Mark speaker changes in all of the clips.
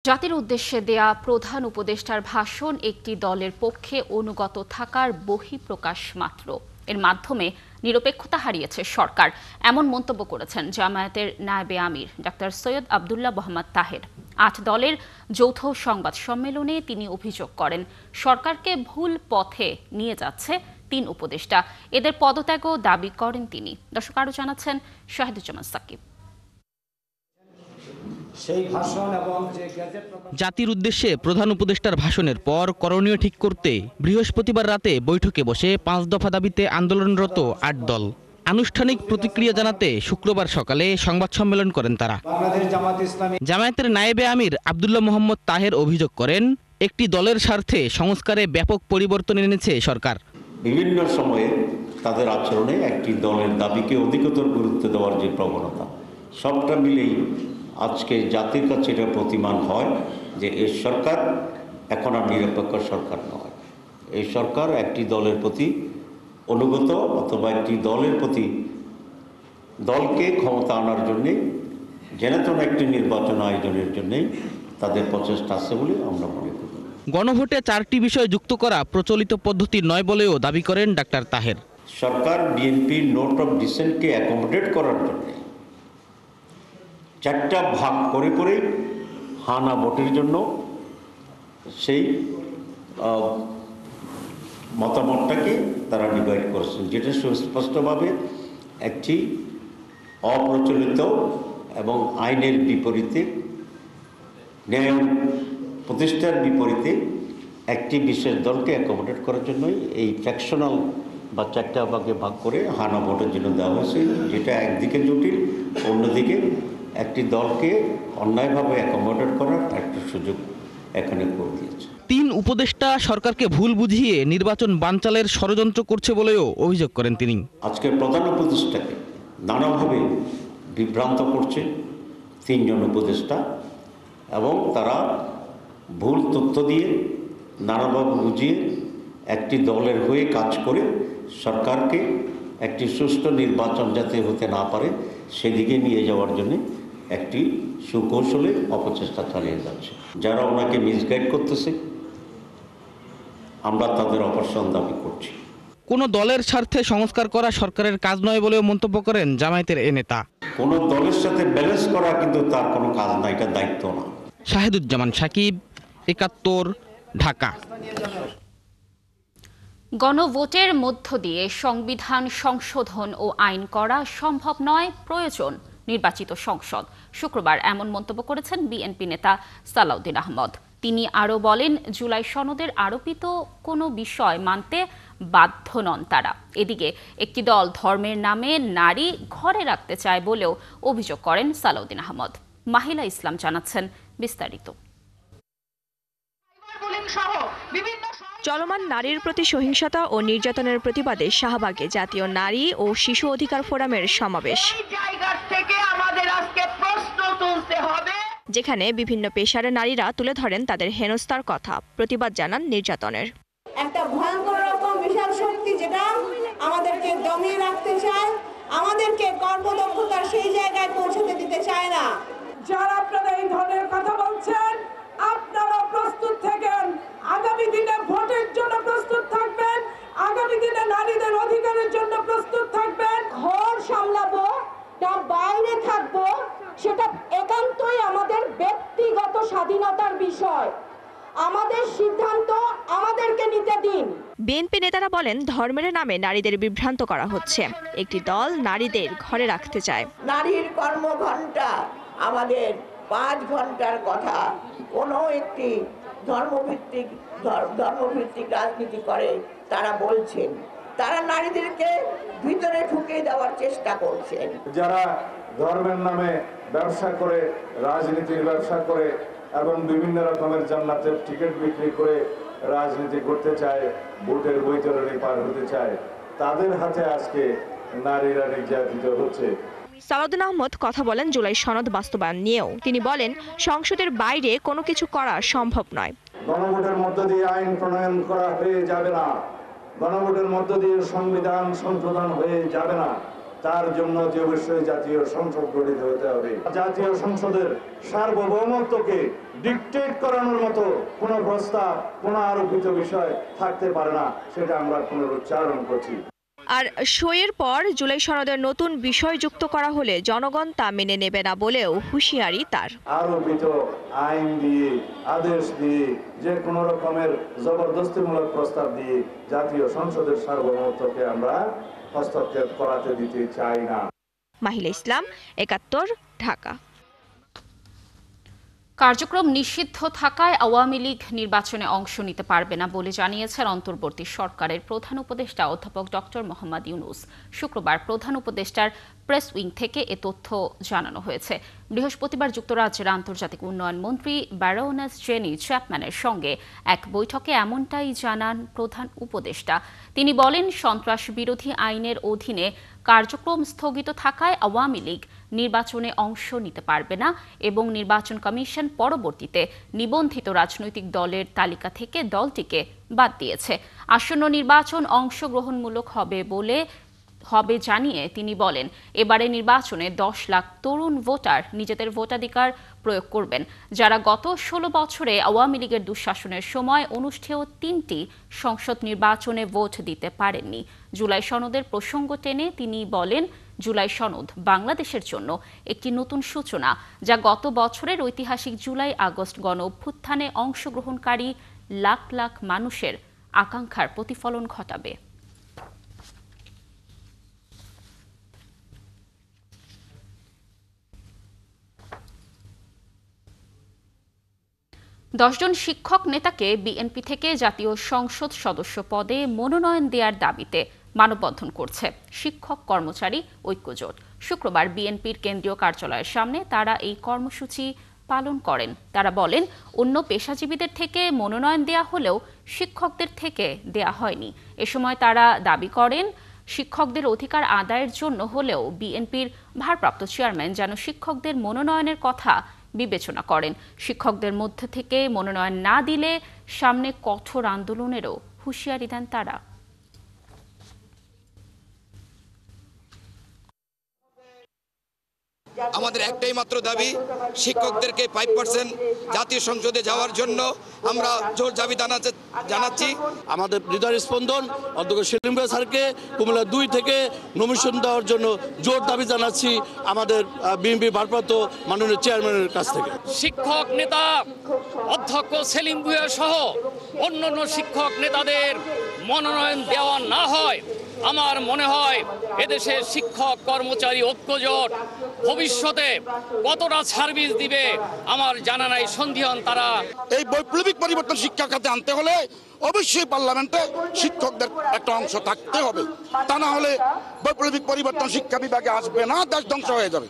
Speaker 1: জাতির উদ্দেশ্যে দেয়া প্রধান উপদেষ্টার ভাষণ একটি দলের পক্ষে অনুগত থাকার বহিঃপ্রকাশ মাত্র। এর মাধ্যমে নিরপেক্ষতা হারিয়েছে সরকার, এমন মন্তব্য করেছেন জামায়াতের নায়েবে আমির ডাক্তার সৈয়দ আব্দুল্লাহ মোহাম্মদ তাহের। ৮ দলের যৌথ সংবাদ সম্মেলনে তিনি অভিযোগ করেন, সরকারকে ভুল পথে নিয়ে যাচ্ছে ৩ উপদেষ্টা। এদের পদত্যাগও দাবি করেন তিনি। দর্শক আরও জানাচ্ছেন শাহিদুজ্জামান সাকিব।
Speaker 2: জাতির উদ্দেশ্যে প্রধান উপদেষ্টার ভাষণের পর করণীয় ঠিক করতে বৃহস্পতিবার রাতে বৈঠকে বসে ৫ দফা দাবিতে আন্দোলনরত ৮ দল। আনুষ্ঠানিক প্রতিক্রিয়া জানাতে শুক্রবার সকালে সংবাদ সম্মেলন করেন তারা। জামায়াতের নায়েবে আমির আব্দুল্লাহ মোহাম্মদ তাহের অভিযোগ করেন, একটি দলের স্বার্থে সংস্কারে ব্যাপক পরিবর্তন এনেছে সরকার।
Speaker 3: বিভিন্ন সময়ে তাদের আচরণে একটি দলের দাবিকে অধিকতর গুরুত্ব দেওয়ার যে প্রবণতা, সবটা মিলেই আজকে জাতির কাছে এটা প্রতিমান হয় যে এই সরকার এখন আর নিরপেক্ষ সরকার নয়। এই সরকার একটি দলের প্রতি অনুগত অথবা একটি দলের প্রতি দলকে ক্ষমতা আনার জন্যে যেন একটি নির্বাচন আয়োজনের জন্যেই তাদের প্রচেষ্টা আছে বলে আমরা মনে করি।
Speaker 2: গণভোটে 4টি বিষয় যুক্ত করা প্রচলিত পদ্ধতি নয় বলেও দাবি করেন ডাক্তার তাহের।
Speaker 3: সরকার বিএনপির নোট অফ ডিসেন্টকে অ্যাকোমোডেট করার জন্য 4টা ভাগ করে হানা ভোটের জন্য সেই মতামতটাকে তারা ডিভাইড করছেন, যেটা সুস্পষ্টভাবে একটি অপ্রচলিত এবং আইনের বিপরীতে, ন্যায় প্রতিষ্ঠার বিপরীতে একটি বিশেষ দলকে অ্যাকোমোডেট করার জন্যই এই ফ্র্যাকশনাল বা 4টা ভাগে ভাগ করে হানা ভোটের জন্য দেওয়া হয়েছে, যেটা একদিকে জটিল, অন্যদিকে একটি দলকে অন্যায়ভাবে অ্যাকোমোডেট করার একটা সুযোগ এখানে করে দিয়েছে।
Speaker 2: 3 উপদেষ্টা সরকারকে ভুল বুঝিয়ে নির্বাচন বানচালের ষড়যন্ত্র করছে বলেও অভিযোগ করেন তিনি।
Speaker 3: আজকের প্রধান উপদেষ্টাকে নানাভাবে বিভ্রান্ত করছে 3 জন উপদেষ্টা, এবং তারা ভুল তথ্য দিয়ে নানাভাবে বুঝিয়ে একটি দলের হয়ে কাজ করে সরকারকে একটি সুষ্ঠু নির্বাচন যাতে হতে না পারে সেদিকে নিয়ে যাওয়ার জন্য একটি সুকৌশলে অপচেষ্টা চালিয়ে যাচ্ছে। যারা ওনাকে মিসগাইড করতেছে, আমরা তাদের অপসারণ দাবি করছি।
Speaker 2: কোনো দলের স্বার্থে সংস্কার করা সরকারের কাজ নয় বলেও মন্তব্য করেন জামায়াতের এ নেতা।
Speaker 3: কোনো দলের সাথে ব্যালেন্স করা কিন্তু তার কোনো কাজ না, এটা দায়িত্ব না।
Speaker 2: শাহিদুজ্জামান সাকিব, ৭১, ঢাকা।
Speaker 1: গণভোটের মধ্য দিয়ে সংবিধান সংশোধন ও আইন করা সম্ভব নয়, প্রয়োজন নির্বাচিত সংসদ। শুক্রবার এমন মন্তব্য করেছেন বিএনপি নেতা সালাউদ্দিন আহমদ। তিনি আরও বলেন, জুলাই সনদের আরোপিত কোনো বিষয় মানতে বাধ্য নন তারা। এদিকে একটি দল ধর্মের নামে নারী ঘরে রাখতে চায় বলেও অভিযোগ করেন সালাউদ্দিন আহমদ। মাহিলা ইসলাম জানাচ্ছেন বিস্তারিত।
Speaker 4: চলমান নারীর প্রতি সহিংসতা ও নির্যাতনের প্রতিবাদে শাহবাগে জাতীয় নারী ও শিশু অধিকার ফোরামের সমাবেশ, যেখানে বিভিন্ন পেশার নারীরা তুলে ধরেন তাদের হেনস্থার কথা, প্রতিবাদ জানান নির্যাতনের।
Speaker 5: একটা ভয়ঙ্কর রকম বিশাল শক্তি যেটা আমাদেরকে দমিয়ে রাখতে চায়, আমাদেরকে কর্মদক্ষতার সেই জায়গায় পৌঁছতে দিতে চায় না। যারা আপনারা এই ধরনের কথা বলছেন, আপনারা প্রস্তুত থাকেন, আগামী দিনে ভোটের জন্য প্রস্তুত থাকবেন, আগামী দিনে নারীদের অধিকারের জন্য প্রস্তুত থাকবেন। ঘর সামলাবো না বাইরে থাকবো, সেটা একান্তই আমাদের ব্যক্তিগত স্বাধীনতার বিষয়। আমাদের সিদ্ধান্ত আমাদেরকে নিতে দিন।
Speaker 4: বিএনপি নেতারা বলেন, ধর্মের নামে নারীদের বিভ্রান্ত করা হচ্ছে। একটি দল নারীদের ঘরে রাখতে চায়।
Speaker 5: নারীর কর্মঘণ্টা আমাদের 5 ঘন্টার কথা কোনো একটি ধর্মভিত্তিক রাজনীতি করে তারা বলছেন, তারা নারীদেরকে ভিতরে ঢুকিয়ে দেওয়ার চেষ্টা করছেন।
Speaker 6: যারা ধর্মের নামে ব্যবসা করে, রাজনীতির ব্যবসা করে এবং বিভিন্ন রকমের জান্নাতের টিকিট বিক্রি করে রাজনীতি করতে চায়, ভোটের বৈতরণী পার হতে চায়, তাদের হাতে আজকে নারীরা নির্যাতিত হচ্ছে।
Speaker 4: সালাউদ্দিন আহমদ কথা বলেন জুলাই সনদ বাস্তবায়ন নিয়েও। তিনি বলেন, সংসদের বাইরে কোনো কিছু করা সম্ভব নয়।
Speaker 6: গণভোটের মধ্য দিয়ে আইন প্রণয়ন করা হয়ে যাবে না, গণভোটের মধ্য দিয়ে সংবিধান সংশোধন হয়ে যাবে না। তার জন্য যে অবশ্যই জাতীয় সংসদ গঠিত হতে হবে। জাতীয় সংসদের সার্বভৌমত্বকে ডিকটেট করানোর মতো কোনো প্রস্তাব, কোনো আরোপিত বিষয় থাকতে পারে না, সেটা আমরা পুনরুচ্চারণ করছি।
Speaker 4: আর সইয়ের পর জুলাই সনদের নতুন বিষয় যুক্ত করা হলে জনগণ তা মেনে নেবে না বলেও হুঁশিয়ারি তার।
Speaker 6: আরোপিত আইন দিয়ে, আদেশ দিয়ে, যে কোনো রকমের জবরদস্তিমূলক প্রস্তাব দিয়ে জাতীয় সংসদের সার্বভৌমত্বকে আমরা হস্তক্ষেপ করাতে দিতে চাই না।
Speaker 4: মাহিলা ইসলাম, ৭১, ঢাকা।
Speaker 1: কার্যক্রম নিষিদ্ধ থাকায় আওয়ামী লীগ নির্বাচনে অংশ নিতে পারবে না বলে জানিয়েছেন অন্তর্বর্তী সরকারের প্রধান উপদেষ্টা অধ্যাপক ডক্টর মোহাম্মদ ইউনূস। শুক্রবার প্রধান উপদেষ্টার প্রেস উইং থেকে এ তথ্য জানানো হয়েছে। বৃহস্পতিবার যুক্তরাজ্যের আন্তর্জাতিক উন্নয়ন মন্ত্রী ব্যারোনেস জেনি চ্যাপম্যানের সঙ্গে এক বৈঠকে এমনটাই জানান প্রধান উপদেষ্টা। তিনি বলেন, সন্ত্রাস বিরোধী আইনের অধীনে কার্যক্রম স্থগিত থাকায় আওয়ামী লীগ নির্বাচনে অংশ নিতে পারবে না এবং নির্বাচন কমিশন পরবর্তীতে নিবন্ধিত রাজনৈতিক দলের তালিকা থেকে দলটিকে বাদ দিয়েছে। আসন্ন নির্বাচন অংশগ্রহণমূলক হবে জানিয়ে তিনি বলেন, এবারে নির্বাচনে 10 লাখ তরুণ ভোটার নিজেদের ভোটাধিকার প্রয়োগ করবেন, যারা গত 16 বছরে আওয়ামী লীগের দুঃশাসনের সময় অনুষ্ঠেয় 3টি সংসদ নির্বাচনে ভোট দিতে পারেননি। জুলাই সনদের প্রসঙ্গ টেনে তিনি বলেন, জুলাই সনদ বাংলাদেশের জন্য একটি নতুন সূচনা, যা গত বছরের ঐতিহাসিক জুলাই আগস্ট গণ অভ্যুত্থানে অংশগ্রহণকারী লাখ লাখ মানুষের আকাঙ্ক্ষার প্রতিফলন ঘটাবে। দশজন শিক্ষক নেতাকে বিএনপি থেকে জাতীয় সংসদ সদস্য পদে মনোনয়ন দেওয়ার দাবিতে মানববন্ধন করছে শিক্ষক কর্মচারী ঐক্যজোট। শুক্রবার বিএনপির কেন্দ্রীয় কার্যালয়ের সামনে তারা এই কর্মসূচি পালন করেন। তারা বলেন, অন্য পেশাজীবীদের থেকে মনোনয়ন দেয়া হলেও শিক্ষকদের থেকে দেয়া হয়নি। এ সময় তারা দাবি করেন, শিক্ষকদের অধিকার আদায়ের জন্য হলেও বিএনপির ভারপ্রাপ্ত চেয়ারম্যান যেন শিক্ষকদের মনোনয়নের কথা বিবেচনা করেন। শিক্ষকদের মধ্যে থেকে মনোনয়ন না দিলে সামনে কঠোর আন্দোলনেরও হুঁশিয়ারি দেন তারা।
Speaker 7: আমাদের একটাই মাত্র দাবি, শিক্ষকদেরকে 5% জাতীয় সংসদে যাওয়ার জন্য আমরা জোর দাবি জানাচ্ছি।
Speaker 8: আমাদের হৃদয়ের স্পন্দন অধ্যক্ষ সেলিম ভাই স্যারকে কুমিল্লা 2 থেকে নমিনেশন দেওয়ার জন্য জোর দাবি জানাচ্ছি আমাদের বিএনপি ভারপ্রাপ্ত মাননীয় চেয়ারম্যানের কাছ থেকে।
Speaker 9: শিক্ষক নেতা অধ্যক্ষ সেলিম ভুঁইয়া সহ অন্যান্য শিক্ষক নেতাদের মনোনয়ন দেওয়া না হয়, আমার মনে হয় এদেশের শিক্ষক কর্মচারী ঐক্যজোট ভবিষ্যতে কতটা সার্ভিস দিবে আমার জানা নাই, সন্দিহান তারা।
Speaker 7: এই বৈপ্লবিক পরিবর্তন শিক্ষা খাতে আনতে হলে অবশ্যই পার্লামেন্টে শিক্ষকদের একটা অংশ থাকতে হবে, তা না হলে বৈপ্লবিক পরিবর্তন শিক্ষা বিভাগে আসবে না, দেশ ধ্বংস হয়ে যাবে।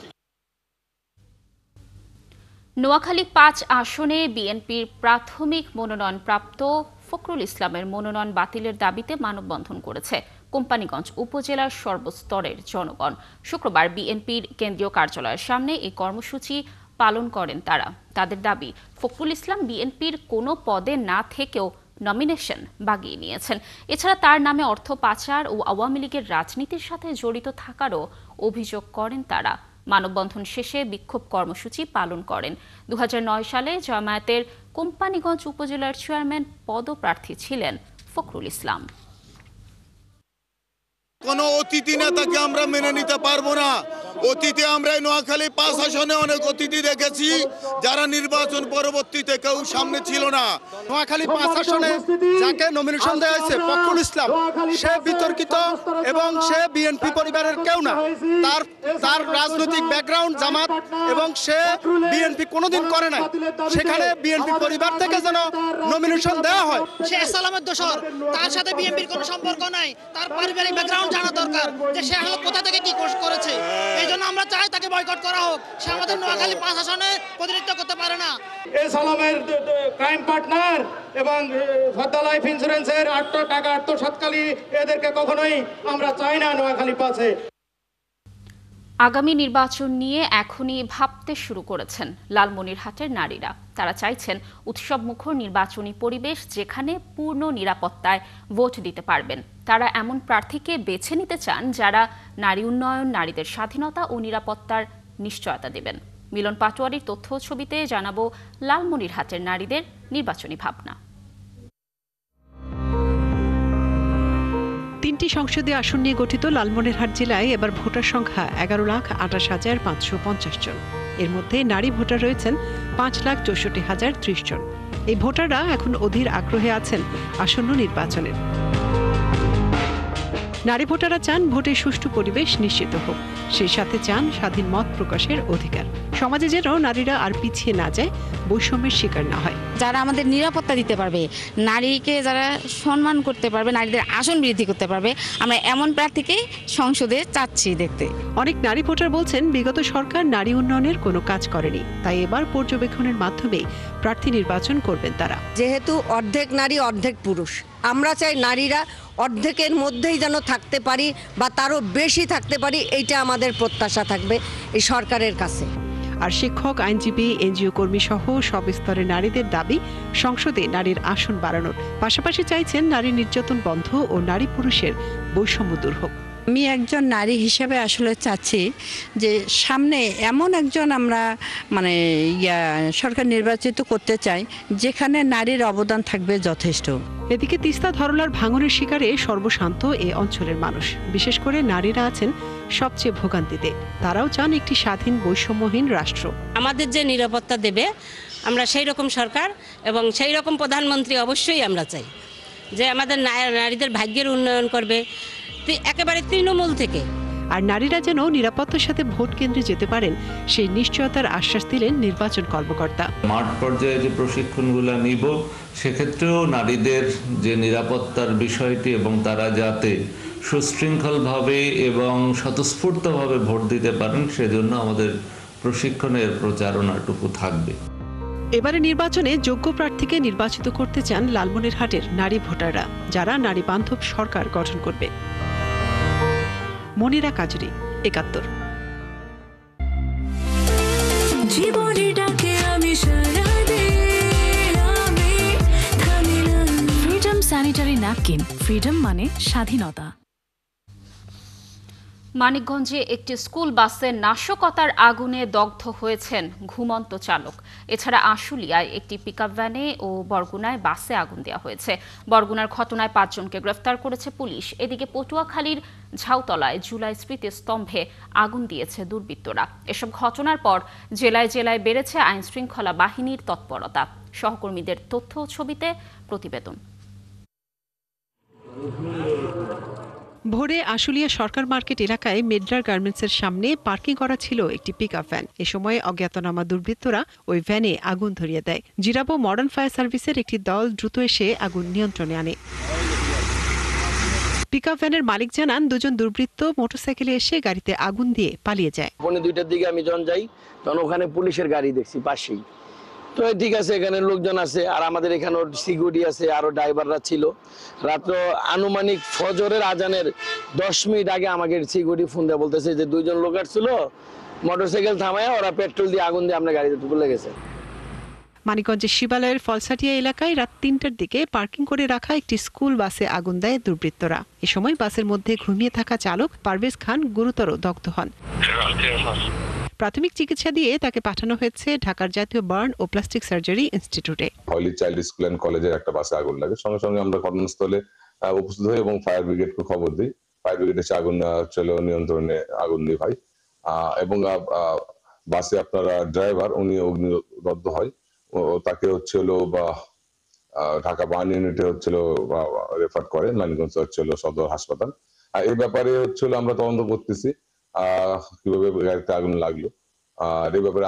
Speaker 1: নোয়াখালী 5 আসনে বিএনপির প্রাথমিক মনোনয়নপ্রাপ্ত ফখরুল ইসলামের মনোনয়ন বাতিলের দাবিতে মানববন্ধন করেছে কোম্পানীগঞ্জ উপজেলার সর্বস্তরের জনগণ। শুক্রবার বিএনপির কেন্দ্রীয় কার্যালয়ের সামনে এই কর্মসূচি পালন করেন তারা। তাদের দাবি, ফখরুল ইসলাম বিএনপির কোনো পদে না থেকেও নমিনেশন বাগিয়ে নিয়েছেন। এছাড়া তার নামে অর্থ পাচার ও আওয়ামী লীগের রাজনীতির সাথে জড়িত থাকারও অভিযোগ করেন তারা। মানববন্ধন শেষে বিক্ষোভ কর্মসূচি পালন করেন। 2009 সালে জামায়াতের কোম্পানীগঞ্জ উপজেলার চেয়ারম্যান পদপ্রার্থী ছিলেন ফখরুল ইসলাম।
Speaker 7: কোনো অতিথি নেতাকে আমরা মেনে নিতে পারবো না। অতীতে আমরা নোয়াখালী 5 আসনে অনেক অতিথি দেখেছি যারা নির্বাচন পরবর্তীতে কেউ সামনে ছিল না।
Speaker 8: নোয়াখালী 5 আসনে যাকে নমিনেশন দেওয়া হয়েছে ফখরুল ইসলাম, সে বিতর্কিত এবং সে বিএনপি পরিবারের কেউ না। তার রাজনৈতিক ব্যাকগ্রাউন্ড জামাত এবং সে বিএনপি কোনোদিন করে নাই। সেখানে বিএনপি পরিবার থেকে যেন নমিনেশন দেওয়া হয়।
Speaker 10: সে সালামের দোসর, তার সাথে বিএনপির কোনো সম্পর্ক নাই। তার পারিবারিক ব্যাকগ্রাউন্ড জানা দরকার যে সে আসলে কোথা থেকে কি করেছে। এই জন্য আমরা চাই তাকে বয়কট করা হোক। সে আমাদের নোয়াখালী 5 আসনে প্রতিনিধিত্ব করতে পারে না।
Speaker 11: এই সালামের ক্রাইম পার্টনার এবং ফদ্দা লাইফ ইন্স্যুরেন্সের টাকা আত্মসাৎকারী, এদেরকে কখনোই আমরা চাই না নোয়াখালী 5-এ।
Speaker 1: আগামী নির্বাচন নিয়ে এখনই ভাবতে শুরু করেছেন লালমনিরহাটের নারীরা। তারা চাইছেন উৎসবমুখর নির্বাচনী পরিবেশ, যেখানে পূর্ণ নিরাপত্তায় ভোট দিতে পারবেন। তারা এমন প্রার্থীকে বেছে নিতে চান যারা নারী উন্নয়ন, নারীদের স্বাধীনতা ও নিরাপত্তার নিশ্চয়তা দেবেন। মিলন পাটোয়ারির তথ্য ছবিতে জানাবো লালমনিরহাটের নারীদের নির্বাচনী ভাবনা।
Speaker 12: 3টি সংসদীয় আসন নিয়ে গঠিত লালমনিরহাট জেলায় এবার ভোটার সংখ্যা 11,28,550 জন। এর মধ্যে নারী ভোটার রয়েছেন 5,64,030 জন। এই ভোটাররা এখন অধীর আগ্রহে আছেন আসন্ন নির্বাচনের। নারী ভোটাররা চান ভোটের সুষ্ঠু পরিবেশ নিশ্চিত হোক, সেই সাথে চান স্বাধীন মত প্রকাশের অধিকার। সমাজে যেন নারীরা আর পিছিয়ে না যায়, বৈষম্যের শিকার না হয়।
Speaker 13: যারা আমাদের নিরাপত্তা দিতে পারবে, নারীকে যারা সম্মান করতে পারবে, নারীদের আসন বৃদ্ধি করতে পারবে, আমরা এমন প্রার্থীকেই সংসদে চাচ্ছি দেখতে।
Speaker 12: অনেক নারী ভোটার বলছেন বিগত সরকার নারী উন্নয়নের কোনো কাজ করেনি, তাই এবার পর্যবেক্ষণের মাধ্যমে প্রার্থী নির্বাচন করবেন তারা।
Speaker 14: যেহেতু অর্ধেক নারী অর্ধেক পুরুষ, আমরা চাই নারীরা অর্ধেকের মধ্যেই যেন থাকতে পারি বা তারও বেশি থাকতে পারি, এইটা আমাদের প্রত্যাশা থাকবে এই সরকারের কাছে।
Speaker 12: আর শিক্ষক, আইনজীবী, এনজিও কর্মী সহ সব স্তরের নারীদের দাবি সংসদে নারীর আসন বাড়ানোর। পাশাপাশি চাইছেন নারী নির্যাতন বন্ধ ও নারী পুরুষের বৈষম্য দূর হোক।
Speaker 15: আমি একজন নারী হিসেবে আসলে চাচ্ছি যে সামনে এমন একজন আমরা সরকার নির্বাচিত করতে চাই যেখানে নারীর অবদান থাকবে যথেষ্ট।
Speaker 12: এদিকে তিস্তা ধরলার ভাঙনের শিকারে সর্বশান্ত এ অঞ্চলের মানুষ, বিশেষ করে নারীরা আছেন সবচেয়ে ভোগান্তিতে। তারাও চান একটি স্বাধীন বৈষম্যহীন রাষ্ট্র।
Speaker 16: আমাদের যে নিরাপত্তা দেবে, আমরা সেই রকম সরকার এবং সেই রকম প্রধানমন্ত্রী অবশ্যই আমরা চাই, যে আমাদের নারীদের ভাগ্যের উন্নয়ন করবে একেবারে তৃণমূল থেকে।
Speaker 12: আর নারীরা যেন নিরাপত্তার সাথে ভোট কেন্দ্রে যেতে পারেন, সেই নিশ্চয়তার আশ্বাস দিলেন নির্বাচন কর্মকর্তা।
Speaker 17: মাঠ পর্যায়ে যে প্রশিক্ষণগুলো নিব, সেক্ষেত্রেও নারীদের যে নিরাপত্তার বিষয়টি এবং তারা যাতে সুশৃঙ্খলভাবে এবং স্বতঃস্ফূর্তভাবে ভোট দিতে পারেন, সেজন্য আমাদের প্রশিক্ষণের প্রচারণাটুকু থাকবে।
Speaker 12: এবারে নির্বাচনে যোগ্য প্রার্থীকে নির্বাচিত করতে চান লালমনিরহাটের নারী ভোটাররা, যারা নারী বান্ধব সরকার গঠন করবে। Monira Kajari, ৭১।
Speaker 18: Freedom sanitary napkin, freedom মানে স্বাধীনতা।
Speaker 1: মানিকগঞ্জে একটি স্কুল বাসের নাশকতার আগুনে দগ্ধ হয়েছেন ঘুমন্ত চালক। এছাড়া আশুলিয়ায় একটি পিকআপ ভ্যানে ও বরগুনায় বাসে আগুন দেওয়া হয়েছে। বরগুনার ঘটনায় ৫ জনকে গ্রেফতার করেছে পুলিশ। এদিকে পটুয়াখালীর ঝাউতলায় জুলাই স্মৃতিস্তম্ভে আগুন দিয়েছে দুর্বৃত্তরা। এসব ঘটনার পর জেলায় জেলায় বেড়েছে আইন শৃঙ্খলা বাহিনীর তৎপরতা। সহকর্মীদের তথ্য ছবিতে প্রতিবেদন।
Speaker 12: ভোরে আশুলিয়া সরকার মার্কেট এলাকায় মেড্রার গার্মেন্টসের সামনে পার্কিং করা ছিল একটি পিকআপ ভ্যান। এ সময় অজ্ঞাতনামা দুর্বৃত্তরা ওই ভ্যানে আগুন ধরিয়ে দেয়। জিরাবো মডার্ন ফায়ার সার্ভিসের একটি দল দ্রুত এসে আগুন নিয়ন্ত্রণে আনে। পিকআপ ভ্যানের মালিক জানান, 2 জন দুর্বৃত্ত মোটরসাইকেলে এসে গাড়িতে আগুন দিয়ে পালিয়ে যায়।
Speaker 19: 2টার দিকে আমি যখন যাই, তখন ওখানে পুলিশের গাড়ি দেখছি পাশেই। তো ঠিক আছে, এখানে লোকজন আছে, আর আমাদের এখানে সিকিউরিটি আছে, আরো ড্রাইভাররা ছিল। রাত্র আনুমানিক ফজরের আজানের 10 মিনিট আগে আমাকে সিকিউরিটি ফোন দেওয়া বলতেছে যে 2 জন লোক আসছিল, মোটরসাইকেল থামায় ওরা পেট্রোল দিয়ে আগুন দিয়ে আপনার গাড়িতে তুলে গেছে।
Speaker 12: মানিকগঞ্জের শিবালয়ের ফলসাটিয়া এলাকায় রাত 3টার দিকে পার্কিং করে রাখা একটি স্কুল বাসে আগুন দেয় দুর্বৃত্তরা। এ সময় বাসের মধ্যে ঘুমিয়ে থাকা চালক পারভেজ খান গুরুতর দগ্ধ হন। প্রাথমিক চিকিৎসা দিয়ে তাকে পাঠানো হয়েছে ঢাকার জাতীয় বার্ন ও প্লাস্টিক সার্জারি ইনস্টিটিউটে।
Speaker 20: হলি চাইল্ড স্কুল এন্ড কলেজের একটা বাসে আগুন লাগে, সঙ্গে সঙ্গে আমরা ঘটনাস্থলে উপস্থিত হই এবং ফায়ার ব্রিগেডকে খবর দিই। ফায়ার ব্রিগেড এসে আগুন নিয়ন্ত্রণে আগুন নিভায় এবং বাসে আপনারা ড্রাইভার উনি অগ্নিদগ্ধ হয়। তাকে ঢাকা বার্ন ইউনিটে রেফার করে নারায়ণগঞ্জ সদর হাসপাতাল। এই ব্যাপারে আমরা তদন্ত করতেছি কিভাবে গাড়িতে আগুন লাগলো, আর এই ব্যাপারে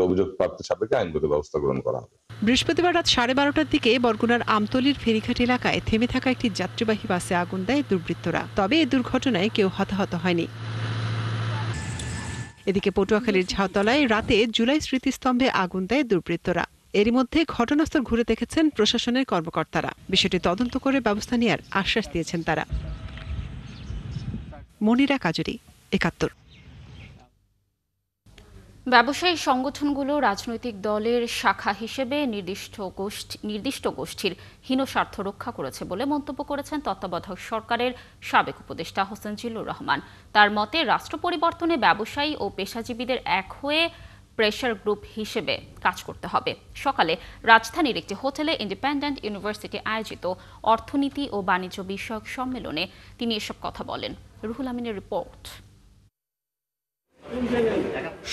Speaker 20: অভিযোগ প্রাপ্ত সাপেক্ষে আইনগত ব্যবস্থা গ্রহণ করা হবে।
Speaker 12: বৃহস্পতিবার রাত 12:30টার দিকে বরগুনার আমতলীর ফেরিঘাট এলাকায় থেমে থাকা একটি যাত্রীবাহী বাসে আগুন দেয় দুর্বৃত্তরা। তবে এই দুর্ঘটনায় কেউ হতাহত হয়নি। এদিকে পটুয়াখালীর ঝাউতলায় রাতে জুলাই স্মৃতিস্তম্ভে আগুন দেয় দুর্বৃত্তরা। এরই মধ্যে ঘটনাস্থল ঘুরে দেখেছেন প্রশাসনের কর্মকর্তারা। বিষয়টি তদন্ত করে ব্যবস্থা নেওয়ার আশ্বাস দিয়েছেন তারা। মনিরা কাজরি, ৭১।
Speaker 1: ব্যবসায়ী সংগঠনগুলো রাজনৈতিক দলের শাখা হিসেবে নির্দিষ্ট গোষ্ঠীর হীন স্বার্থ রক্ষা করেছে বলে মন্তব্য করেছেন তত্ত্বাবধায়ক সরকারের সাবেক উপদেষ্টা হোসেন জিল্লুর রহমান। তার মতে রাষ্ট্র পরিবর্তনে ব্যবসায়ী ও পেশাজীবীদের এক হয়ে প্রেসার গ্রুপ হিসেবে কাজ করতে হবে। সকালে রাজধানীর একটি হোটেলে ইন্ডিপেন্ডেন্ট ইউনিভার্সিটি আয়োজিত অর্থনীতি ও বাণিজ্য বিষয়ক সম্মেলনে তিনি এসব কথা বলেন। রুহুল আমিনের রিপোর্ট।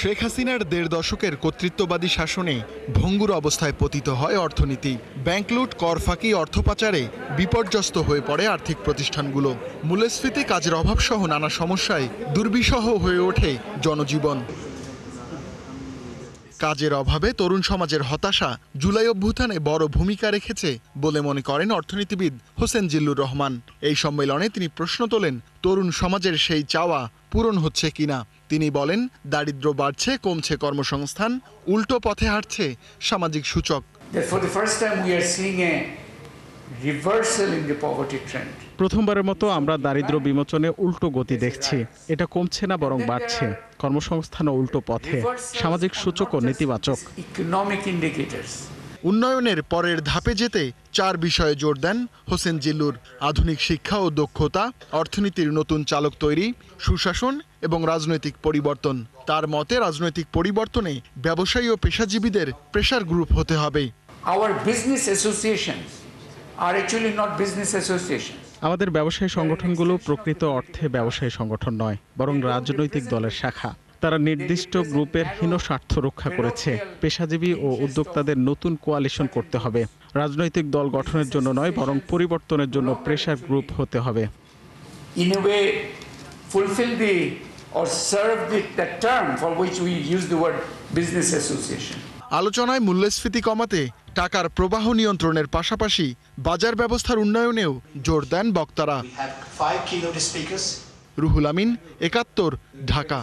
Speaker 21: শেখ হাসিনার ১.৫ দশকের কর্তৃত্ববাদী শাসনে ভঙ্গুর অবস্থায় পতিত হয় অর্থনীতি। ব্যাংক লুট, কর ফাঁকি, অর্থ পাচারে বিপর্যস্ত হয়ে পড়ে আর্থিক প্রতিষ্ঠানগুলো। মূল্যস্ফীতি, কাজের অভাব সহ নানা সমস্যায় দুর্বিষহ হয়ে ওঠে জনজীবন। কাজের অভাবে তরুণ সমাজের হতাশা জুলাই অভ্যুত্থানে বড় ভূমিকা রেখেছে বলে মনে করেন অর্থনীতিবিদ হোসেন জিল্লুর রহমান। এই সম্মেলনে তিনি প্রশ্ন তোলেন, তরুণ সমাজের সেই চাওয়া পূরণ হচ্ছে কিনা। তিনি বলেন, দারিদ্র্য বাড়ছে, কমছে কর্মসংস্থান, উল্টো পথে হাঁটছে সামাজিক সূচক।
Speaker 22: প্রথমবারের মতো আমরা দারিদ্র্য বিমোচনে উল্টো গতি দেখছি। এটা কমছে না, বরং বাড়ছে। কর্মসংস্থানও উল্টো পথে, সামাজিক সূচকও নেতিবাচক।
Speaker 21: উন্নয়নের পরের ধাপে যেতে 4 বিষয়ে জোর দেন হোসেন জিল্লুর: আধুনিক শিক্ষা ও দক্ষতা, অর্থনীতির নতুন চালক তৈরি, সুশাসন এবং রাজনৈতিক পরিবর্তন। তার মতে রাজনৈতিক পরিবর্তনে ব্যবসায়ী ও পেশাজীবীদের প্রেসার গ্রুপ হতে হবে।
Speaker 22: আমাদের ব্যবসায়ী সংগঠনগুলো প্রকৃত অর্থে ব্যবসায়ী সংগঠন নয়, বরং রাজনৈতিক দলের শাখা। তারা নির্দিষ্ট গ্রুপের হীন স্বার্থ রক্ষা করেছে। পেশাজীবী ও উদ্যোক্তাদের নতুন কোয়ালিশন করতে হবে। রাজনৈতিক দল গঠনের জন্য নয়, বরং পরিবর্তনের জন্য প্রেসার গ্রুপ হতে হবে।
Speaker 21: আলোচনায় মূল্যস্ফীতি কমাতে টাকার প্রবাহ নিয়ন্ত্রণের পাশাপাশি বাজার ব্যবস্থার উন্নয়নেও জোর দেন বক্তারা। রুহুল আমিন, ৭১, ঢাকা।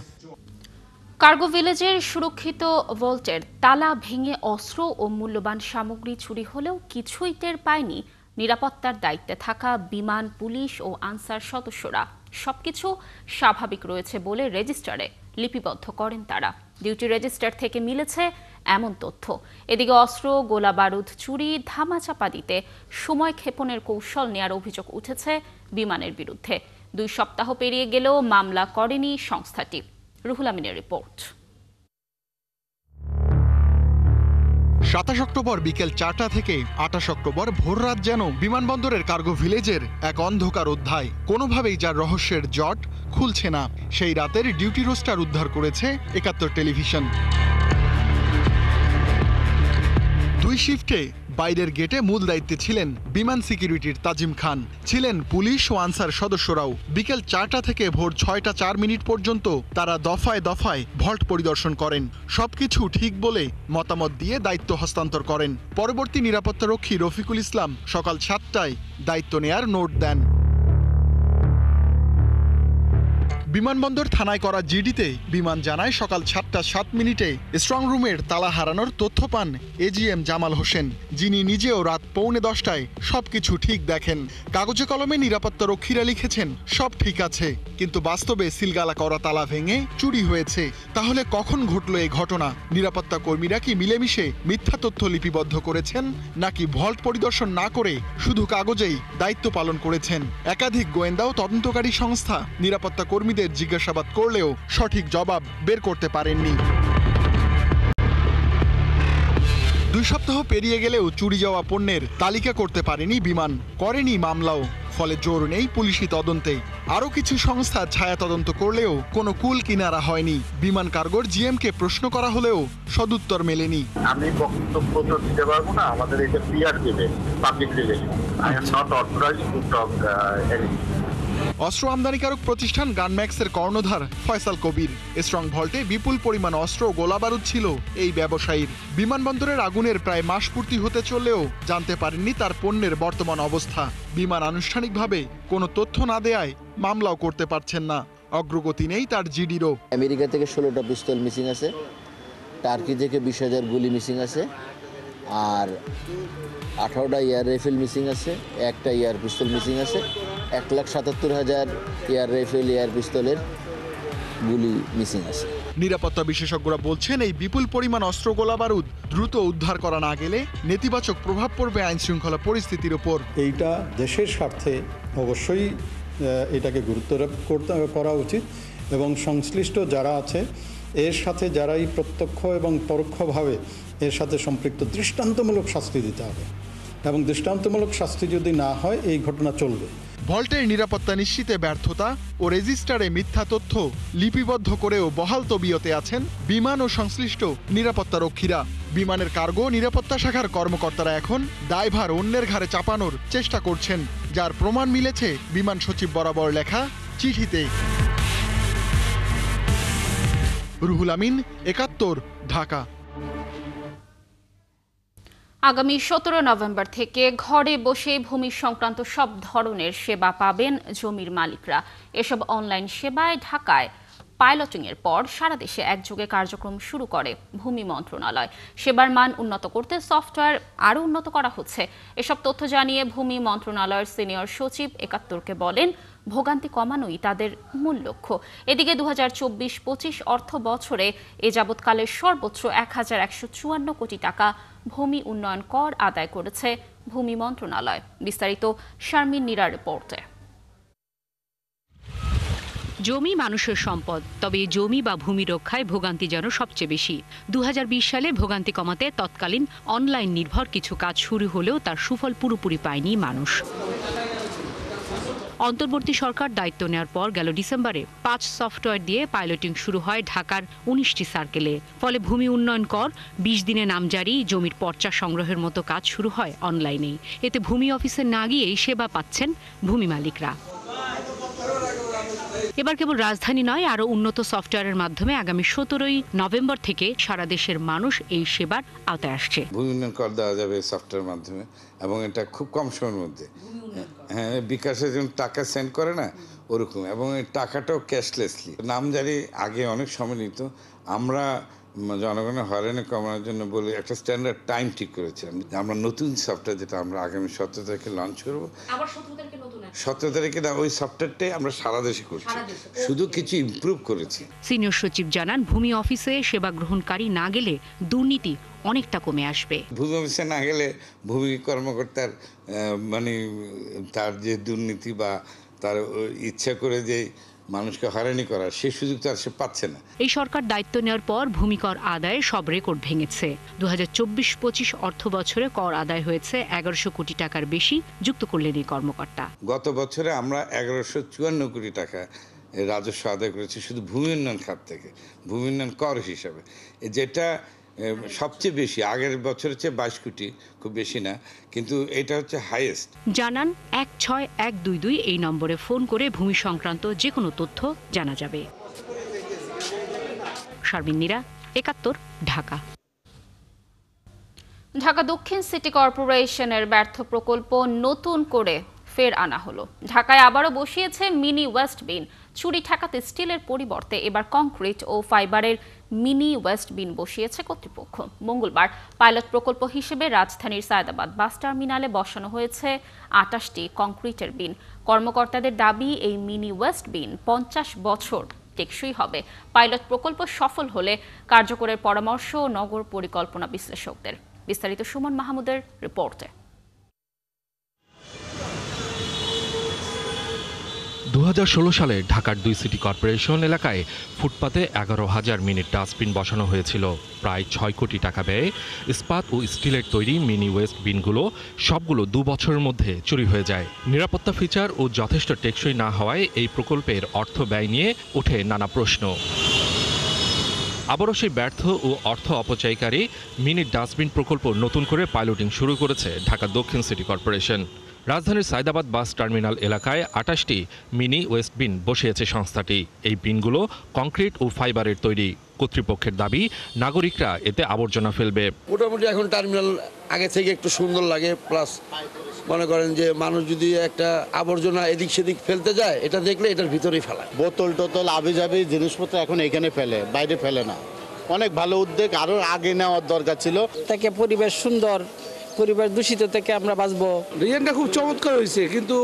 Speaker 1: কার্গো ভিলেজের সুরক্ষিত ভল্টের তালা ভেঙে অস্ত্র ও মূল্যবান সামগ্রী চুরি হলেও কিছুই টের পায়নি নিরাপত্তার দায়িত্বে থাকা বিমান, পুলিশ ও আনসার সদস্যরা। সবকিছু স্বাভাবিক রয়েছে বলে রেজিস্টারে লিপিবদ্ধ করেন তারা। ডিউটি রেজিস্টার থেকে মিলেছে এমন তথ্য। এদিকে অস্ত্র, গোলা বারুদ চুরি, ধামাচাপা দিতে সময় ক্ষেপণের কৌশল নেয়ার অভিযোগ উঠেছে বিমানের বিরুদ্ধে। 2 সপ্তাহ পেরিয়ে গেলেও মামলা করেনি সংস্থাটি। রুহুল আমিনের রিপোর্ট।
Speaker 21: 27 অক্টোবর বিকেল 4টা থেকে 28 অক্টোবর ভোররাত যেন বিমানবন্দরের কার্গো ভিলেজের এক অন্ধকার অধ্যায়। কোনোভাবেই যার রহস্যের জট খুলছে না। সেই রাতের ডিউটি রোস্টার উদ্ধার করেছে 71 টেলিভিশন। 2 শিফটে বাইরের গেটে মূল দায়িত্বে ছিলেন বিমান সিকিউরিটির তাজিম খান, ছিলেন পুলিশ ও আনসার সদস্যরাও। বিকেল 4টা থেকে ভোর 6টা 4 মিনিট পর্যন্ত তারা দফায় দফায় ভল্ট পরিদর্শন করেন। সবকিছু ঠিক বলে মতামত দিয়ে দায়িত্ব হস্তান্তর করেন। পরবর্তী নিরাপত্তারক্ষী রফিকুল ইসলাম সকাল 7টায় দায়িত্ব নেয়ার নোট দেন। বিমানবন্দর থানায় করা জিডিতে বিমান জানায় সকাল 7টা 7 মিনিটে স্ট্রং রুমের তালা হারানোর তথ্য পান এজিএম জামাল হোসেন, যিনি নিজেও রাত 9:45টায় সবকিছু ঠিক দেখেন। কাগজে কলমে নিরাপত্তারক্ষীরা লিখেছেন সব ঠিক আছে, কিন্তু বাস্তবে সিলগালা করা তালা ভেঙে চুরি হয়েছে। তাহলে কখন ঘটল এই ঘটনা? নিরাপত্তা কর্মীরা কি মিলেমিশে মিথ্যা তথ্য লিপিবদ্ধ করেছেন, নাকি ভল্ট পরিদর্শন না করে শুধু কাগজেই দায়িত্ব পালন করেছেন? একাধিক গোয়েন্দা ও তদন্তকারী সংস্থা নিরাপত্তা কর্মীদের জিজ্ঞাসাবাদ করলেও সঠিক জবাব বের করতে পারেননি। 2 সপ্তাহ পেরিয়ে গেলেও চুরি যাওয়া পণ্যের তালিকা করতে পারেনি বিমান, করেনি মামলাও। ফলে জোর নেই পুলিশি তদন্তে। আরও কিছু সংস্থা ছায়া তদন্ত করলেও কোনো কুল কিনারা হয়নি। বিমান কার্গোর জিএমকে প্রশ্ন করা হলেও সদুত্তর মেলেনি।
Speaker 23: আমি বক্তব্য তো দিতে পারবো না, আমাদের এটা পিআর দেবে, public relation. I am not authorised to talk anything.
Speaker 21: অস্ত্র আমদানিকারক প্রতিষ্ঠান গানম্যাক্সের কর্ণধার ফয়সাল কবির। স্ট্রং ভল্টে বিপুল পরিমাণ অস্ত্র ও গোলাবারুদ ছিল এই ব্যবসায়ীর। বিমানবন্দরের আগুনের প্রায় মাস পূর্তি হতে চললেও জানতে পারেননি তার পণ্যের বর্তমান অবস্থা। বিমান আনুষ্ঠানিকভাবে কোনো তথ্য না দেয়ায় মামলাও করতে পারছেন না। অগ্রগতি নেই তার জিডিরও।
Speaker 24: আমেরিকা থেকে 16টা পিস্তল মিসিং আছে, টার্কি থেকে 20,000 গুলি মিসিং আছে, আর 18টা এয়ার রাইফেল মিসিং আছে, একটা এয়ার পিস্তল মিসিং আছে, 1,77,000 এয়ার রাইফেল এয়ার পিস্তলের গুলি মিসিং আছে।
Speaker 21: নিরাপত্তা বিশেষজ্ঞরা বলছেন এই বিপুল পরিমাণ অস্ত্র গোলা বারুদ দ্রুত উদ্ধার করা না গেলে নেতিবাচক প্রভাব পড়বে আইন শৃঙ্খলা পরিস্থিতির উপর।
Speaker 2: এইটা দেশের স্বার্থে অবশ্যই এটাকে গুরুত্ব করা উচিত এবং সংশ্লিষ্ট যারা আছে এর সাথে যারাই প্রত্যক্ষ এবং পরোক্ষভাবে এর সাথে সম্পৃক্ত দৃষ্টান্তমূলক শাস্তি দিতে হবে এবং দৃষ্টান্তমূলক শাস্তি যদি না হয় এই ঘটনা চলবে।
Speaker 21: ভল্টের নিরাপত্তা নিশ্চিতে ব্যর্থতা ও রেজিস্টারে মিথ্যা তথ্য লিপিবদ্ধ করেও বহাল তবিয়তে আছেন বিমান ও সংশ্লিষ্ট নিরাপত্তা রক্ষীরা। বিমানের কার্গো নিরাপত্তা শাখার কর্মকর্তারা এখন দায়ভার অন্যের ঘাড়ে চাপানোর চেষ্টা করছেন, যার প্রমাণ মিলেছে বিমান সচিব বরাবর লেখা চিঠিতে। রুহুল আমিন, ৭১, ঢাকা।
Speaker 1: আগামী ১৭ নভেম্বর থেকে ঘরে বসে ভূমি সংক্রান্ত সব ধরনের সেবা পাবেন জমির মালিকরা। এসব অনলাইন সেবায় ঢাকায় পাইলটিং এর পর সারা দেশে একযোগে কার্যক্রম শুরু করে ভূমি মন্ত্রণালয়। সেবার মান উন্নত করতে সফটওয়্যার আরও উন্নত করা হচ্ছে। এসব তথ্য জানিয়ে ভূমি মন্ত্রণালয়ের সিনিয়র সচিব ৭১কে বলেন, ভোগান্তি কমানোই তাদের মূল লক্ষ্য। এদিকে ২০২৪-২৫ অর্থ বছরে এ যাবৎকালে সর্বোচ্চ ১,১৫৪ কোটি টাকা ভূমি উন্নয়ন কর আদায় করেছে ভূমি মন্ত্রণালয়। বিস্তারিত শারমিন নীরার রিপোর্টে।
Speaker 3: জমি মানুষের সম্পদ, তবে জমি বা ভূমি রক্ষায় ভোগান্তি যেন সবচেয়ে বেশি। ২০২০ সালে ভোগান্তি কমাতে তৎকালীন অনলাইন নির্ভর কিছু কাজ শুরু হলেও তার সুফল পুরোপুরি পায়নি মানুষ। অন্তর্বর্তী সরকার দায়িত্ব নেওয়ার পর গেল ডিসেম্বরে ৫ সফটওয়্যার দিয়ে পাইলটিং শুরু হয় ঢাকার ১৯টি সার্কেলে। ফলে ভূমি উন্নয়ন কর, ২০ দিনে নামজারি, জমির পর্চা সংগ্রহের মতো কাজ শুরু হয় অনলাইনেই। এতে ভূমি অফিসে না গিয়েই সেবা পাচ্ছেন ভূমি মালিকরা। এবার কেবল রাজধানী নয়, আরও উন্নত সফটওয়্যারের মাধ্যমে আগামী ১৭ নভেম্বর থেকে সারা দেশের মানুষ এই সেবার আওতায় আসছে।
Speaker 5: ভূমি উন্নয়ন কর দেওয়া যাবে সফটওয়্যারের মাধ্যমে এবং এটা খুব কম সময়ের মধ্যে। হ্যাঁ, বিকাশে যেমন টাকা সেন্ড করে না ওরকম, এবং এই টাকাটাও ক্যাশলেসলি। নামজারি আগে অনেক সময় নিত। আমরা জনগণের হয়রানি কমানোর জন্য বলে একটা স্ট্যান্ডার্ড টাইম ঠিক করেছিলাম। আমরা নতুন সফটওয়্যার যেটা আমরা আগামী ১৭ তারিখে লঞ্চ করবো। ১৭ তারিখে না, ওই সফটওয়্যারটাই আমরা সারা দেশে করছি, শুধু কিছু ইমপ্রুভ করেছি।
Speaker 3: সিনিয়র সচিব জানান, ভূমি অফিসে সেবা গ্রহণকারী না গেলে দুর্নীতি অনেকটা কমে আসবে।
Speaker 5: ভূমি অফিসে না গেলে ভূমি কর্মকর্তার মানে তার যে দুর্নীতি বা তার ইচ্ছা করে যে মানুষকে হয়রানি করার সেই সুযোগ তো আর সে পাচ্ছে না।
Speaker 3: এই সরকার দায়িত্ব নেওয়ার পর ভূমি কর আদায়ে সব রেকর্ড ভেঙেছে। ২০২৪-২৫ অর্থ বছরে কর আদায় হয়েছে ১১০০ কোটি টাকার বেশি, যুক্ত করলেন এই কর্মকর্তা।
Speaker 5: গত বছরে আমরা ১১৫৪ কোটি টাকা রাজস্ব আদায় করেছি শুধু ভূমি উন্নয়ন খাত থেকে, ভূমি উন্নয়ন কর হিসাবে, যেটা সবচেয়ে বেশি। আগের বছরের চেয়ে ২২ কোটি, খুব বেশি না, কিন্তু এটা হচ্ছে হাইয়েস্ট।
Speaker 3: জানান ১৬১২২ এই নম্বরে ফোন করে ভূমি সংক্রান্ত যে কোনো তথ্য জানা যাবে। শারমিন নীরা, ৭১, ঢাকা।
Speaker 1: ঢাকা দক্ষিণ সিটি কর্পোরেশনের ব্যর্থ প্রকল্প নতুন করে ফের আনা হলো। ঢাকায় আবারও বসিয়েছে মিনি ওয়েস্ট বিন। চুরি ঠেকাতে স্টিলের পরিবর্তে এবার কংক্রিট ও ফাইবারের মিনি ওয়েস্ট বিন বসিয়েছে কর্তৃপক্ষ। মঙ্গলবার পাইলট প্রকল্প হিসেবে রাজধানীর সায়দাবাদ বাস টার্মিনালে বসানো হয়েছে ২৮টি কংক্রিটের বিন। কর্মকর্তাদের দাবি, এই মিনি ওয়েস্ট বিন ৫০ বছর টেকসই হবে। পাইলট প্রকল্প সফল হলে কার্যকরের পরামর্শ নগর পরিকল্পনা বিশ্লেষকদের। বিস্তারিত সুমন মাহমুদের রিপোর্টে।
Speaker 6: ২০১৬ সালে ঢাকার ২ সিটি কর্পোরেশন এলাকায় ফুটপাতে ১১,০০০ মিনি ডাস্টবিন বসানো হয়েছিল। প্রায় ৬ কোটি টাকা ব্যয়ে ইস্পাত ও স্টিলের তৈরি মিনি ওয়েস্ট বিনগুলো সবগুলো ২ বছরের মধ্যে চুরি হয়ে যায়। নিরাপত্তা ফিচার ও যথেষ্ট টেকসই না হওয়ায় এই প্রকল্পের অর্থ ব্যয় নিয়ে ওঠে নানা প্রশ্ন। আবারও সেই ব্যর্থ ও অর্থ অপচয়কারী মিনি ডাস্টবিন প্রকল্প নতুন করে পাইলটিং শুরু করেছে ঢাকা দক্ষিণ সিটি কর্পোরেশন। রাজধানীর সায়দাবাদ বাস টার্মিনাল এলাকায় ২৮টি মিনি ওয়েস্ট বিন বসিয়েছে সংস্থাটি। এই বিনগুলো কংক্রিট ও ফাইবারের তৈরি। কর্তৃপক্ষের দাবি, নাগরিকরা এতে আবর্জনা ফেলবে।
Speaker 25: মোটামুটি এখন টার্মিনাল আগে থেকে একটু সুন্দর লাগে, প্লাস মনে করেন যে মানুষ যদি একটা আবর্জনা এদিক সেদিক ফেলতে যায়, এটা দেখলে এটার ভিতরেই ফেলায়।
Speaker 26: বোতল টোতল আবিজাবি জিনিসপত্র এখন এখানে ফেলে, বাইরে ফেলে না। অনেক ভালো উদ্যোগ, আরও আগে নেওয়ার দরকার ছিল।
Speaker 27: তাকে পরিবেশ সুন্দর
Speaker 4: পরিবার দূষিত থেকে আমরা বাঁচবো।
Speaker 25: ডিজাইনটা খুব চমৎকার হয়েছে, কিন্তু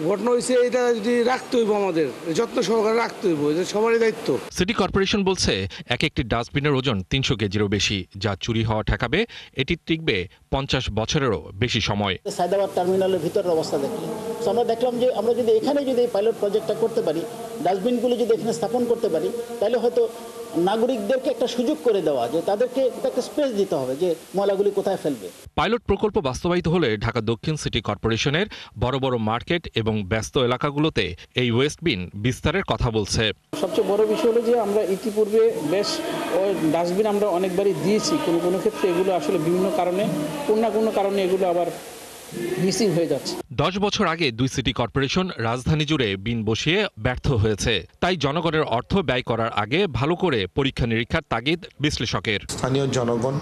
Speaker 25: ঘটনা হয়েছে এটা যদি রাখতে হইব, আমাদের যত্ন সহকারে রাখতে হইব, এটা সবারই দায়িত্ব।
Speaker 6: সিটি কর্পোরেশন বলছে এক একটি ডাস্টবিনের ওজন 300 কেজিরও বেশি, যা চুরি হওয়া ঠেকাবে। এটি টিকবে 50 বছরেরও বেশি সময়।
Speaker 7: সায়দাবাদ টার্মিনালের ভিতরের অবস্থা দেখি, আমরা দেখলাম যে আমরা যদি এখানে যদি পাইলট প্রজেক্টটা করতে পারি, ডাস্টবিনগুলো যদি এখানে স্থাপন করতে পারি, তাহলে হয়তো নাগরিকদেরকে একটা সুযোগ করে দেওয়া, যে তাদেরকে একটা স্পেস দিতে হবে যে ময়লাগুলি কোথায় ফেলবে।
Speaker 6: পাইলট প্রকল্প বাস্তবায়িত হলে ঢাকা দক্ষিণ সিটি কর্পোরেশনের বড় বড় মার্কেট এবং ব্যস্ত এলাকাগুলোতে এই ওয়েস্ট বিন বিস্তারের কথা বলছে।
Speaker 4: সবচেয়ে বড় বিষয় হলো যে আমরা ইতিপূর্বে বেশ ডাস্টবিন আমরা অনেকবারই দিয়েছি, কোনো ক্ষেত্রে এগুলো আসলে বিভিন্ন কারণে কোনো কারণে এগুলো আবার মিসিং হয়ে যাচ্ছে।
Speaker 6: 10 বছর আগে 2 সিটি কর্পোরেশন রাজধানী জুড়ে বিন বসিয়ে ব্যর্থ হয়েছে। তাই জনগণের অর্থ ব্যয় করার আগে ভালো করে পরীক্ষা নিরীক্ষার তাগিদ বিশ্লেষকের।
Speaker 8: স্থানীয় জনগণ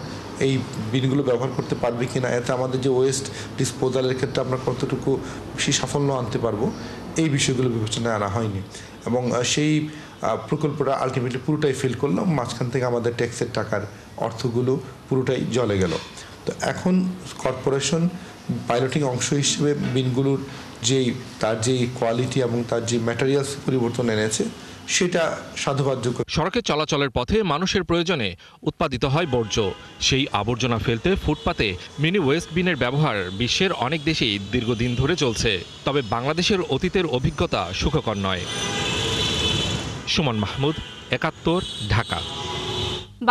Speaker 8: এই বিনগুলো ব্যবহার করতে পারবে কিনা, এতে আমাদের যে ওয়েস্ট ডিসপোজালের ক্ষেত্রে আমরা কতটুকু বেশি সাফল্য আনতে পারবো, এই বিষয়গুলো বিবেচনায় আনা হয়নি। এবং সেই প্রকল্পটা আলটিমেটলি পুরোটাই ফেল করলো। মাঝখান থেকে আমাদের ট্যাক্সের টাকার অর্থগুলো পুরোটাই জলে গেল। তো এখন কর্পোরেশন পাইলটিং অংশ হিসেবে বিনগুলোর তার যে কোয়ালিটি এবং তার যে ম্যাটেরিয়ালস পরিবর্তন এনেছে, সেটা সাধুবাদযোগ্য।
Speaker 6: সড়কে চলাচলের পথে মানুষের প্রয়োজনে উৎপাদিত হয় বর্জ্য। সেই আবর্জনা ফেলতে ফুটপাতে মিনি ওয়েস্ট বিনের ব্যবহার বিশ্বের অনেক দেশেই দীর্ঘদিন ধরে চলছে। তবে বাংলাদেশের অতীতের অভিজ্ঞতা সুখকর নয়। সুমন মাহমুদ, 71, ঢাকা।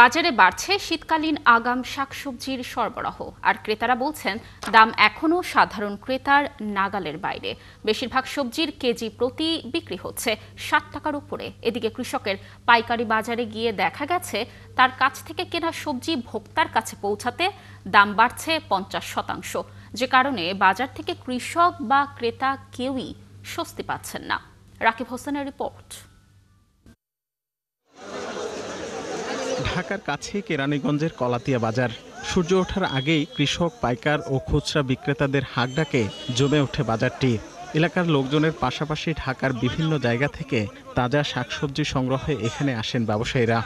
Speaker 1: বাজারে বাড়ছে শীতকালীন আগাম শাকসবজির সরবরাহ, আর ক্রেতারা বলছেন দাম এখনও সাধারণ ক্রেতার নাগালের বাইরে। বেশিরভাগ সবজির কেজি প্রতি বিক্রি হচ্ছে 60 টাকার উপরে। এদিকে কৃষকের পাইকারি বাজারে গিয়ে দেখা গেছে তার কাছ থেকে কেনা সবজি ভোক্তার কাছে পৌঁছাতে দাম বাড়ছে 50%, যে কারণে বাজার থেকে কৃষক বা ক্রেতা কেউই স্বস্তি পাচ্ছেন না। রাকিব হোসেনের রিপোর্ট।
Speaker 22: ঢাকার কাছে কেরানীগঞ্জের কলাতিয়া বাজার। সূর্য ওঠার আগেই কৃষক, পাইকার ও খুচরা বিক্রেতাদের হাঁকডাকে জমে ওঠে বাজারটি। এলাকার লোকজনের পাশাপাশি ঢাকার বিভিন্ন জায়গা থেকে তাজা শাকসবজি সংগ্রহে এখানে আসেন ব্যবসায়ীরা।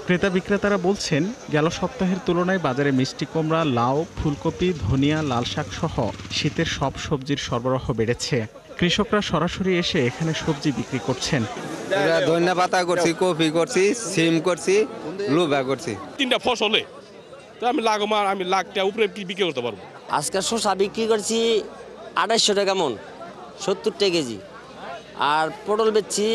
Speaker 22: ক্রেতা বিক্রেতারা বলছেন গেল সপ্তাহের তুলনায় বাজারে মিষ্টি কুমড়া, লাউ, ফুলকপি, ধনিয়া, লাল শাক সহ শীতের সব সবজির সরবরাহ বেড়েছে। কৃষকরা সরাসরি এসে এখানে সবজি বিক্রি করছেন।
Speaker 9: ধনিয়া পাতা করছি, কপি করছি, সিম করছি, লুবা করছি।
Speaker 10: 3টা ফসলে তো আমি লাখ টাকা উপরে বিক্রি করতে পারবো।
Speaker 11: আজকে শসা বিক্রি করছি 2800 টাকা মন, 70 টাকা কেজি। আর পটল বেচছি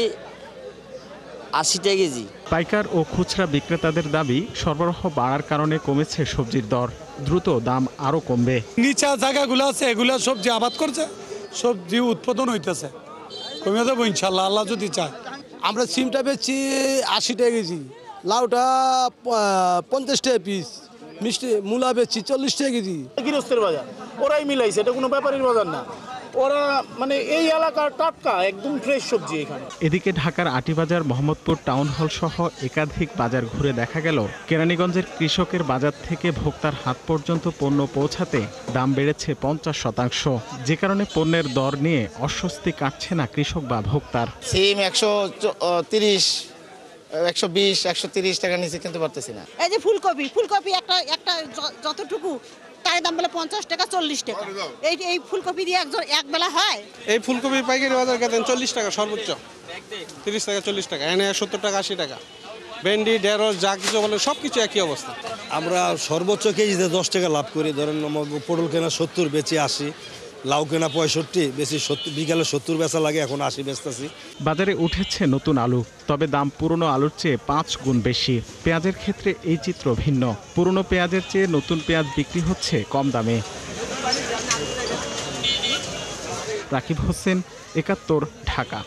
Speaker 11: 80 টাকা কেজি।
Speaker 22: পাইকার ও খুচরা বিক্রেতাদের দাবি সরবরাহ বাড়ার কারণে কমেছে সবজির দর। দ্রুত দাম আরো কমবে।
Speaker 27: নিচা জায়গাগুলো আছে, এগুলো সবজি আবাদ করছে, সবজি উৎপাদন হইতেছে, কমে যাবো ইনশাল্লাহ, আল্লাহ যদি চায়।
Speaker 25: আমরা সিমটা বেচছি 80 টাকা কেজি, লাউটা 50 টাকা পিস, মিষ্টি মূলা বেচছি 40 টাকা কেজি।
Speaker 27: গৃহস্থের বাজার ওরাই মিলাইছে, এটা কোনো ব্যাপারীর বাজার না। ওরা মানে এই এলাকার টাটকা একদম ফ্রেশ সবজি এখানে।
Speaker 22: এদিকে ঢাকার আটিবাজার, মোহাম্মদপুর টাউন হল সহ একাধিক বাজার ঘুরে দেখা গেল কেরানীগঞ্জের কৃষকের বাজার থেকে ভোক্তার হাত পর্যন্ত পণ্য পৌঁছাতে দাম বেড়েছে 50%, যে কারণে পণ্যের দর নিয়ে অস্বস্তি কাটছে না কৃষক বা ভোক্তার।
Speaker 27: সিম 130, 120, 130 টাকা নিচে কিনতে পারতেছি না।
Speaker 28: এই যে ফুলকপি একটা যতটুকু তার দাম বলে 50 টাকা, 40 টাকা। এই ফুলকপি দিয়ে এক বেলা হয়।
Speaker 10: এই ফুলকপি পাইকারি বাজার কেন 40 টাকা সর্বোচ্চ, 30 টাকা 40 টাকা, এনে 70 টাকা 80 টাকা। ভেন্ডি, ঢেঁড়স যা কিছু বলে সবকিছু একই অবস্থা।
Speaker 25: আমরা সর্বোচ্চ কেজিতে 10 টাকা লাভ করি। ধরেন পটল কেনা 70, বেচি 80, লাউ কেনা 65, বেশি 70, বিকালে 70 বেচা লাগে, এখন 80 বেচতেছি।
Speaker 22: বাজারে উঠেছে নতুন আলু, তবে দাম পুরনো আলুর চেয়ে 5 গুণ বেশি। পেঁয়াজের ক্ষেত্রে এই চিত্র ভিন্ন। পুরনো পেঁয়াজের চেয়ে নতুন পেঁয়াজ বিক্রি হচ্ছে কম দামে। রাকিব হোসেন, 71, ঢাকা।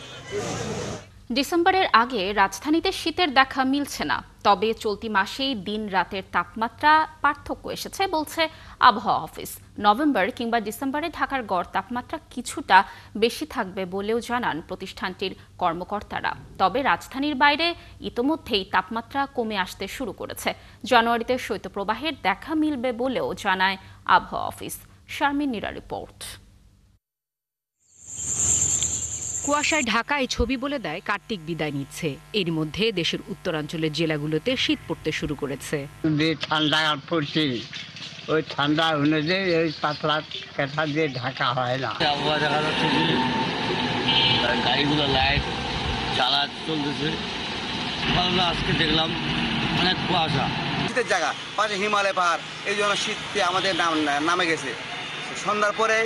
Speaker 1: ডিসেম্বরের আগে রাজধানীতে শীতের দেখা মিলছে না, তবে চলতি মাসেই দিন রাতের তাপমাত্রা পার্থক্য এসেছে বলছে আবহাওয়া অফিস। নভেম্বর কিংবা ডিসেম্বরে ঢাকার গড় তাপমাত্রা কিছুটা বেশি থাকবে বলেও জানান প্রতিষ্ঠানটির কর্মকর্তারা। তবে রাজধানীর বাইরে ইতোমধ্যেই তাপমাত্রা কমে আসতে শুরু করেছে। জানুয়ারিতে শৈত্যপ্রবাহের দেখা মিলবে বলেও জানায় আবহাওয়া অফিস। শারমিন নীরা রিপোর্ট।
Speaker 3: কুয়াশায় ঢাকায় ছবি বলে দেয় কার্তিক বিদায় নিচ্ছে। এর মধ্যে দেশের উত্তরাঞ্চলের জেলাগুলোতে শীত পড়তে শুরু করেছে।
Speaker 13: ঠান্ডা পড়ছে, ওই ঠান্ডা অনুযায়ী ওই পাতলা কাঁথা দিয়ে ঢাকা হয় না। আবহাওয়া দেখা যাচ্ছে গাড়িগুলো লাইট চালা চলতেছে। আজকে দেখলাম অনেক কুয়াশা,
Speaker 14: শীতের জায়গা পাশে হিমালয় পাহাড়, এই জন্য শীতে আমাদের নামে গেছে। সন্ধ্যার পরে,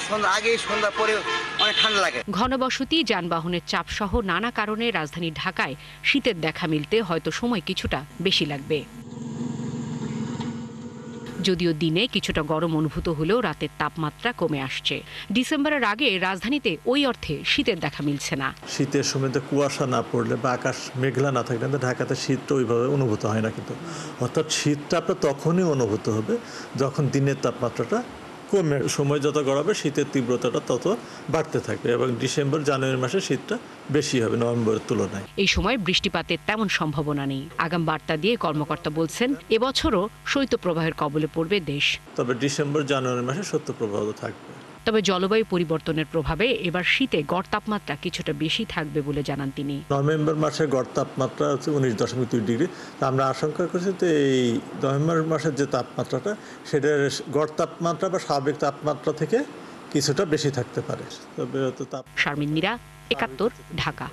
Speaker 14: সন্ধ্যার আগে, সন্ধ্যার পরে অনেক ঠান্ডা লাগে।
Speaker 3: ঘনবসতি, যানবাহনের চাপ সহ নানা কারণে রাজধানী ঢাকায় শীতের দেখা মিলতে হয়তো সময় কিছুটা বেশি লাগবে। যদিও দিনে কিছুটা গরম অনুভূত হলেও রাতের তাপমাত্রা কমে আসছে। ডিসেম্বরের আগে রাজধানীতে ওই অর্থে শীতের দেখা মিলছে না।
Speaker 15: শীতের সময় কুয়াশা না পড়লে বা আকাশ মেঘলা না থাকলে ঢাকাতে শীতটা ওইভাবে অনুভূত হয় না, কিন্তু অর্থাৎ শীতটা আপনার তখনই অনুভূত হবে যখন দিনের তাপমাত্রাটা কমে, সময় যত গড়াবে শীতের তীব্রতাটা তত বাড়তে থাকবে এবং ডিসেম্বর জানুয়ারি মাসে শীতটা বেশি হবে নভেম্বরের তুলনায়।
Speaker 3: এই সময় বৃষ্টিপাতের তেমন সম্ভাবনা নেই। আগাম বার্তা দিয়ে কর্মকর্তা বলছেন এবছরও শৈত্যপ্রবাহের কবলে পড়বে দেশ।
Speaker 15: তবে ডিসেম্বর জানুয়ারি মাসে শৈত্যপ্রবাহ থাকবে।
Speaker 3: তবে জলবায়ু পরিবর্তনের প্রভাবে এবার শীতে গড় তাপমাত্রা কিছুটা বেশি থাকবে বলে জানান তিনি।
Speaker 15: নভেম্বর মাসে গড় তাপমাত্রা হচ্ছে 19.2 ডিগ্রি। আমরা আশঙ্কা করছি যে এই নভেম্বর মাসের যে তাপমাত্রাটা সেটা গড় তাপমাত্রা বা স্বাভাবিক তাপমাত্রা থেকে কিছুটা বেশি থাকতে পারে। তবে
Speaker 3: শারমিন মীরা, ৭১, ঢাকা।